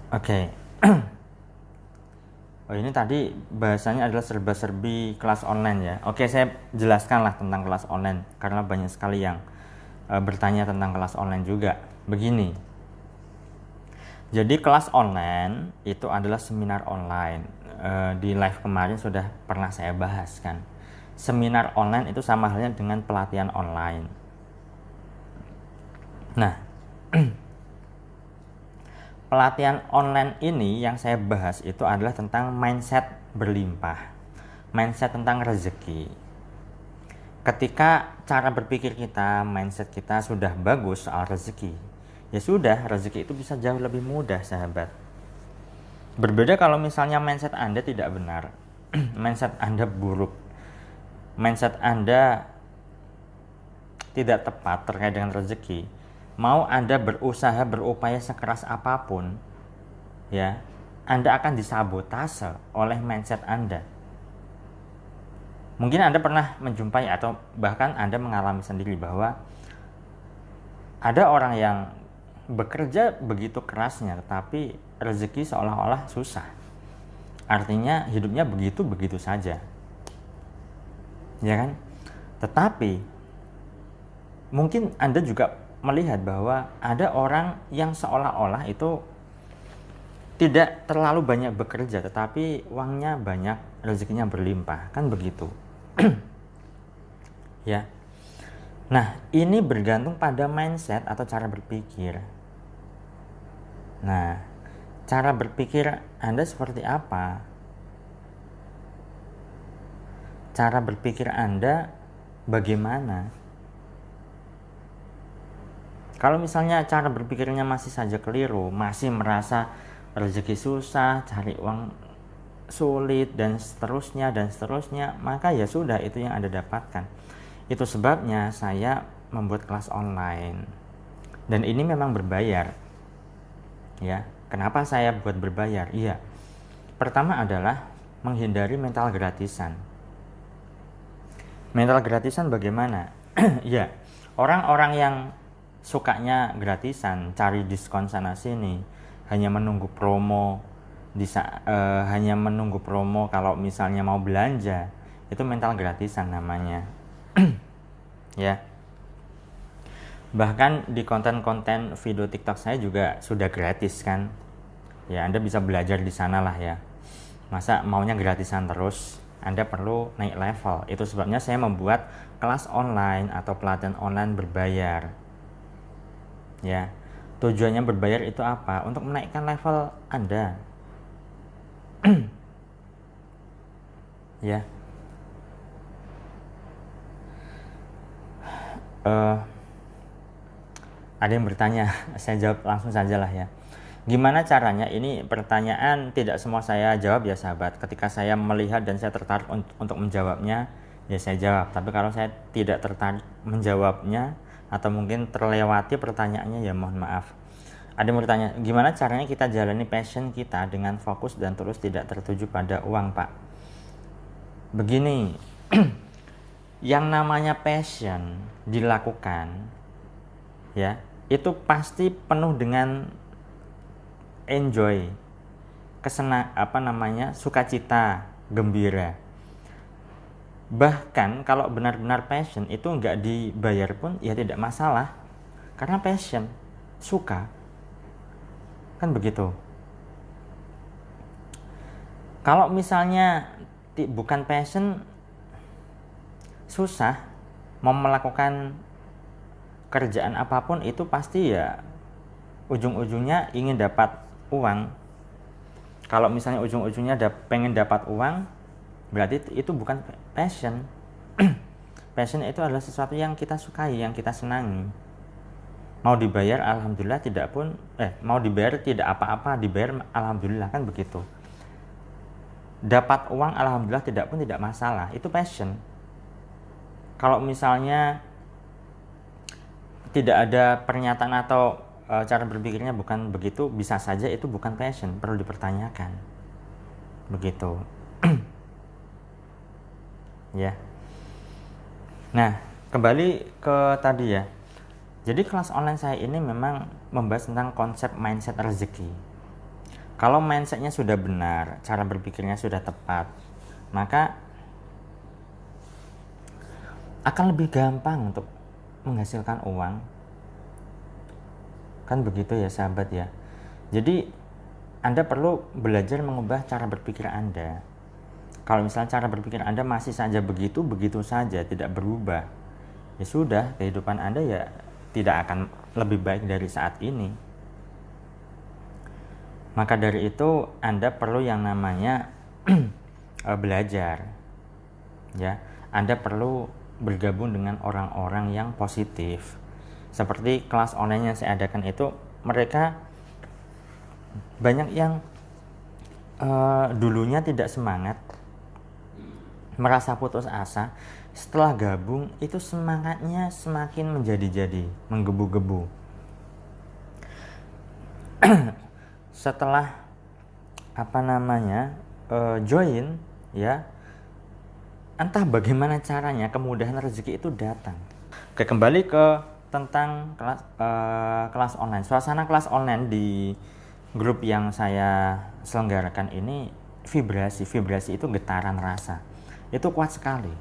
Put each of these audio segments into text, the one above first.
Oke. Oh, ini tadi bahasanya adalah serba-serbi kelas online ya. Oke, saya jelaskanlah tentang kelas online karena banyak sekali yang bertanya tentang kelas online juga. Begini, jadi kelas online itu adalah seminar online. Di live kemarin sudah pernah saya bahas kan. Seminar online itu sama halnya dengan pelatihan online. Nah, pelatihan online ini yang saya bahas itu adalah tentang mindset berlimpah, mindset tentang rezeki. Ketika cara berpikir kita, mindset kita sudah bagus soal rezeki, ya sudah, rezeki itu bisa jauh lebih mudah, sahabat. Berbeda kalau misalnya mindset Anda tidak benar, mindset Anda buruk, mindset Anda tidak tepat terkait dengan rezeki, mau Anda berusaha berupaya sekeras apapun, ya, Anda akan disabotase oleh mindset Anda. Mungkin Anda pernah menjumpai atau bahkan Anda mengalami sendiri bahwa ada orang yang bekerja begitu kerasnya tetapi rezeki seolah-olah susah. Artinya hidupnya begitu-begitu saja. Ya kan? Tetapi mungkin Anda juga melihat bahwa ada orang yang seolah-olah itu tidak terlalu banyak bekerja tetapi uangnya banyak, rezekinya berlimpah, kan begitu. Ya. Nah, ini bergantung pada mindset atau cara berpikir. Nah, cara berpikir Anda seperti apa? Cara berpikir Anda bagaimana? Kalau misalnya cara berpikirnya masih saja keliru, masih merasa rezeki susah, cari uang sulit dan seterusnya, maka ya sudah, itu yang Anda dapatkan. Itu sebabnya saya membuat kelas online. Dan ini memang berbayar. Ya, kenapa saya buat berbayar? Iya. Pertama adalah menghindari mental gratisan. Mental gratisan bagaimana? Ya, orang-orang yang sukanya gratisan, cari diskon sana sini, hanya menunggu promo, hanya menunggu promo kalau misalnya mau belanja, itu mental gratisan namanya. Ya. Bahkan di konten-konten video TikTok saya juga sudah gratis kan. Ya, Anda bisa belajar di sana lah ya. Masa maunya gratisan terus? Anda perlu naik level. Itu sebabnya saya membuat kelas online atau pelatihan online berbayar. Ya. Tujuannya berbayar itu apa? Untuk menaikkan level Anda. Ya. Ada yang bertanya, saya jawab langsung saja lah ya. Gimana caranya? Ini pertanyaan tidak semua saya jawab ya sahabat. Ketika saya melihat dan saya tertarik untuk menjawabnya, ya saya jawab. Tapi kalau saya tidak tertarik menjawabnya atau mungkin terlewati pertanyaannya, ya mohon maaf. Ada yang bertanya, gimana caranya kita jalani passion kita dengan fokus dan terus tidak tertuju pada uang, Pak? Begini, yang namanya passion dilakukan, ya, itu pasti penuh dengan enjoy, sukacita, gembira. Bahkan kalau benar-benar passion itu nggak dibayar pun ya tidak masalah, karena passion, suka, kan begitu. Kalau misalnya bukan passion, susah mau melakukan kerjaan apapun itu pasti ya ujung-ujungnya ingin dapat uang. Kalau misalnya ujung-ujungnya pengen dapat uang, berarti itu bukan passion. Passion itu adalah sesuatu yang kita sukai, yang kita senangi. Mau dibayar alhamdulillah, mau dibayar tidak apa-apa, dibayar alhamdulillah, kan begitu. Dapat uang alhamdulillah, tidak pun tidak masalah, itu passion. Kalau misalnya tidak ada pernyataan atau cara berpikirnya bukan begitu, bisa saja itu bukan passion, perlu dipertanyakan. Begitu. Ya. Nah, kembali ke tadi ya. Jadi kelas online saya ini memang membahas tentang konsep mindset rezeki. Kalau mindsetnya sudah benar, cara berpikirnya sudah tepat, maka akan lebih gampang untuk menghasilkan uang. Kan begitu ya sahabat ya. Jadi Anda perlu belajar mengubah cara berpikir Anda. Kalau misalnya cara berpikir Anda masih saja begitu saja, tidak berubah, ya sudah, kehidupan Anda ya tidak akan lebih baik dari saat ini. Maka dari itu Anda perlu yang namanya belajar. Ya, Anda perlu bergabung dengan orang-orang yang positif. Seperti kelas online yang saya adakan itu, mereka banyak yang dulunya tidak semangat, merasa putus asa. Setelah gabung itu semangatnya semakin menjadi-jadi, menggebu-gebu. Setelah join, ya, entah bagaimana caranya kemudahan rezeki itu datang. Oke, kembali ke tentang kelas online. Suasana kelas online di grup yang saya selenggarakan ini, vibrasi itu getaran rasa itu kuat sekali.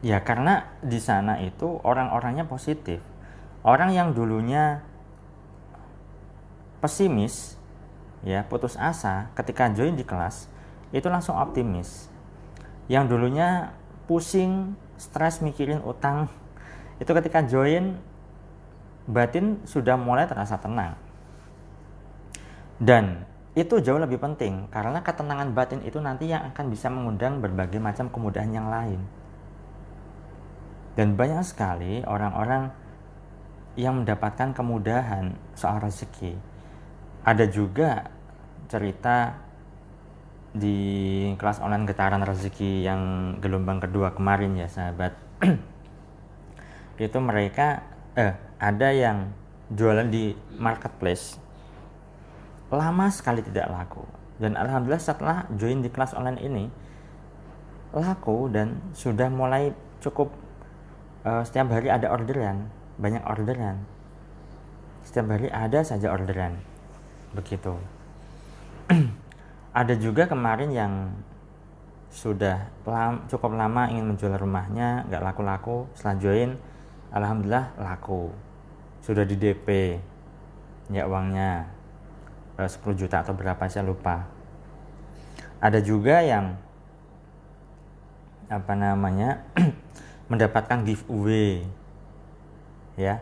Ya karena di sana itu orang-orangnya positif. Orang yang dulunya pesimis, ya, putus asa, ketika join di kelas itu langsung optimis. Yang dulunya pusing, stres mikirin utang, itu ketika join batin sudah mulai terasa tenang. Dan itu jauh lebih penting karena ketenangan batin itu nanti yang akan bisa mengundang berbagai macam kemudahan yang lain. Dan banyak sekali orang-orang yang mendapatkan kemudahan soal rezeki. Ada juga cerita di kelas online getaran rezeki yang gelombang kedua kemarin ya sahabat. Itu mereka ada yang jualan di marketplace lama sekali tidak laku, dan alhamdulillah setelah join di kelas online ini laku dan sudah mulai cukup. Setiap hari ada orderan, banyak orderan, setiap hari ada saja orderan begitu. Ada juga kemarin yang sudah cukup lama ingin menjual rumahnya, nggak laku-laku. Setelah join, alhamdulillah laku, sudah di DP ya uangnya 10 juta atau berapa saya lupa. Ada juga yang mendapatkan giveaway ya.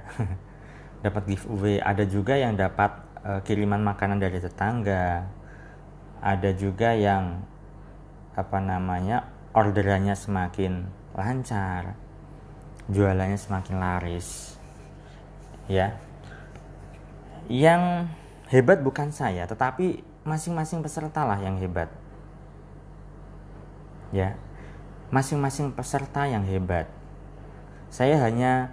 Dapat giveaway. Ada juga yang dapat kiriman makanan dari tetangga. Ada juga yang orderannya semakin lancar, jualannya semakin laris ya. Yang hebat bukan saya, tetapi masing-masing peserta lah yang hebat ya. Masing-masing peserta yang hebat. Saya hanya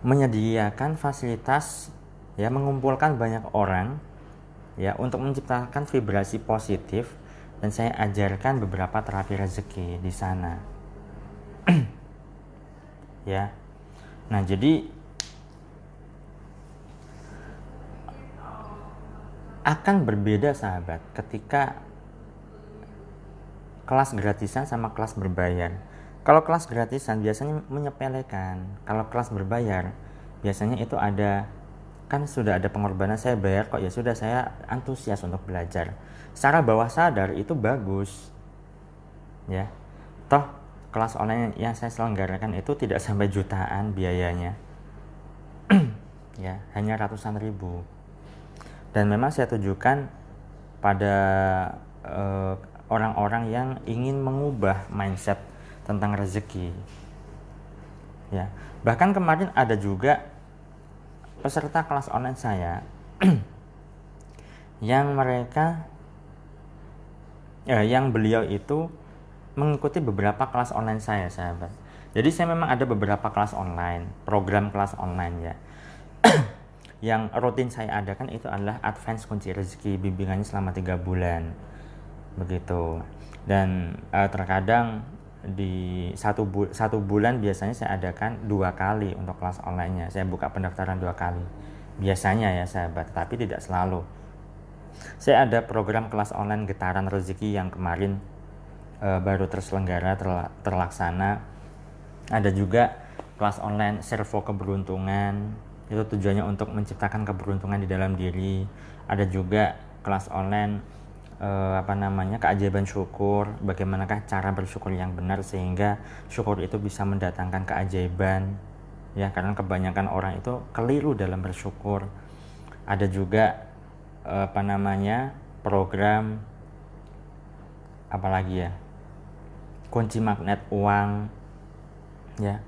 menyediakan fasilitas ya, mengumpulkan banyak orang ya untuk menciptakan vibrasi positif, dan saya ajarkan beberapa terapi rezeki di sana. Ya. Nah, jadi akan berbeda sahabat ketika kelas gratisan sama kelas berbayar. Kalau kelas gratisan biasanya menyepelekan, kalau kelas berbayar biasanya itu ada, kan sudah ada pengorbanan, saya bayar kok, ya sudah, saya antusias untuk belajar. Secara bawah sadar itu bagus ya. Toh kelas online yang saya selenggarakan itu tidak sampai jutaan biayanya ya, hanya ratusan ribu. Dan memang saya tujukan pada orang-orang yang ingin mengubah mindset tentang rezeki ya. Bahkan kemarin ada juga peserta kelas online saya yang beliau itu mengikuti beberapa kelas online saya sahabat. Jadi saya memang ada beberapa kelas online, program kelas online ya. Yang rutin saya adakan itu adalah Advance Kunci Rezeki, bimbingannya selama 3 bulan begitu. Dan terkadang di satu bulan biasanya saya adakan 2 kali untuk kelas online-nya. Saya buka pendaftaran 2 kali. biasanya ya sahabat, tapi tidak selalu. Saya ada program kelas online Getaran Rezeki yang kemarin baru terselenggara, terlaksana. Ada juga kelas online Servo Keberuntungan, itu tujuannya untuk menciptakan keberuntungan di dalam diri. Ada juga kelas online keajaiban syukur, bagaimanakah cara bersyukur yang benar sehingga syukur itu bisa mendatangkan keajaiban, ya, karena kebanyakan orang itu keliru dalam bersyukur. Ada juga program apalagi ya, kunci magnet uang, ya,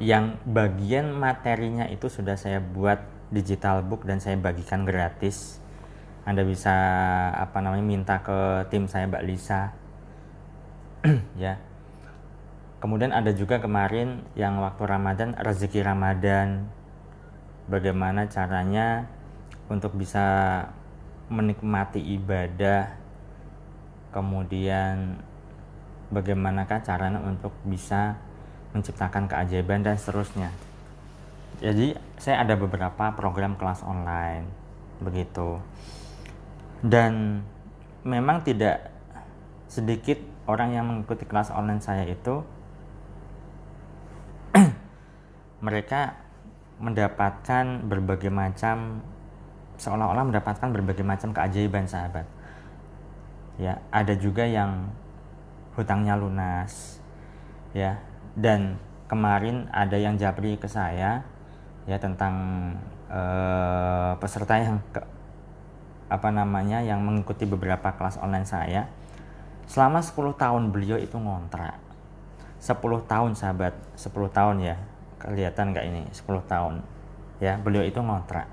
yang bagian materinya itu sudah saya buat digital book dan saya bagikan gratis. Anda bisa minta ke tim saya, Mbak Lisa. Ya. Kemudian ada juga kemarin yang waktu Ramadan, rezeki Ramadan. Bagaimana caranya untuk bisa menikmati ibadah. Kemudian bagaimanakah caranya untuk bisa menciptakan keajaiban dan seterusnya. Jadi saya ada beberapa program kelas online begitu. Dan memang tidak sedikit orang yang mengikuti kelas online saya itu mereka mendapatkan berbagai macam, seolah-olah mendapatkan berbagai macam keajaiban sahabat. Ya, ada juga yang hutangnya lunas. Ya, dan kemarin ada yang japri ke saya ya tentang peserta yang yang mengikuti beberapa kelas online saya. Selama 10 tahun beliau itu ngontrak. 10 tahun sahabat, 10 tahun ya. Kelihatan nggak ini? 10 tahun. Ya, beliau itu ngontrak.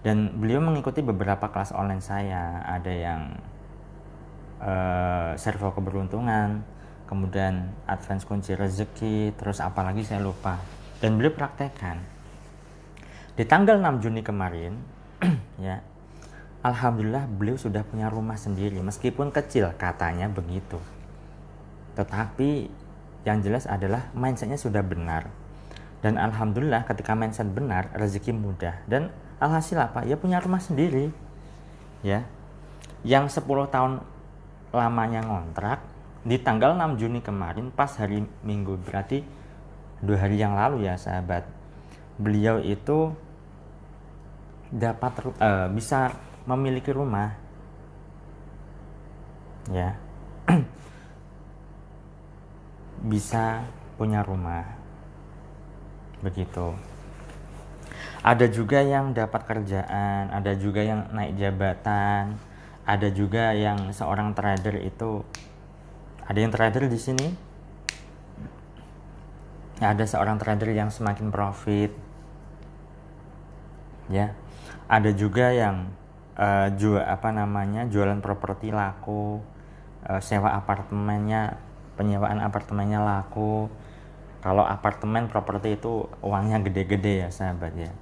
Dan beliau mengikuti beberapa kelas online saya. Ada yang Servo Keberuntungan, kemudian Advance Kunci Rezeki, terus apalagi saya lupa. Dan beliau praktekkan. Di tanggal 6 Juni kemarin, ya, alhamdulillah beliau sudah punya rumah sendiri, meskipun kecil katanya begitu. Tetapi yang jelas adalah mindsetnya sudah benar. Dan alhamdulillah ketika mindset benar, rezeki mudah. Dan alhasil apa? Ya punya rumah sendiri. Ya. Yang 10 tahun lamanya ngontrak, di tanggal 6 Juni kemarin pas hari Minggu, berarti 2 hari yang lalu ya sahabat, beliau itu dapat bisa memiliki rumah. Ya. Bisa punya rumah. Begitu. Ada juga yang dapat kerjaan, ada juga yang naik jabatan, ada juga yang seorang trader itu, ada yang trader di sini, ada seorang trader yang semakin profit, ya. Ada juga yang jualan properti laku, sewa apartemennya, penyewaan apartemennya laku. Kalau apartemen properti itu uangnya gede-gede ya sahabat ya.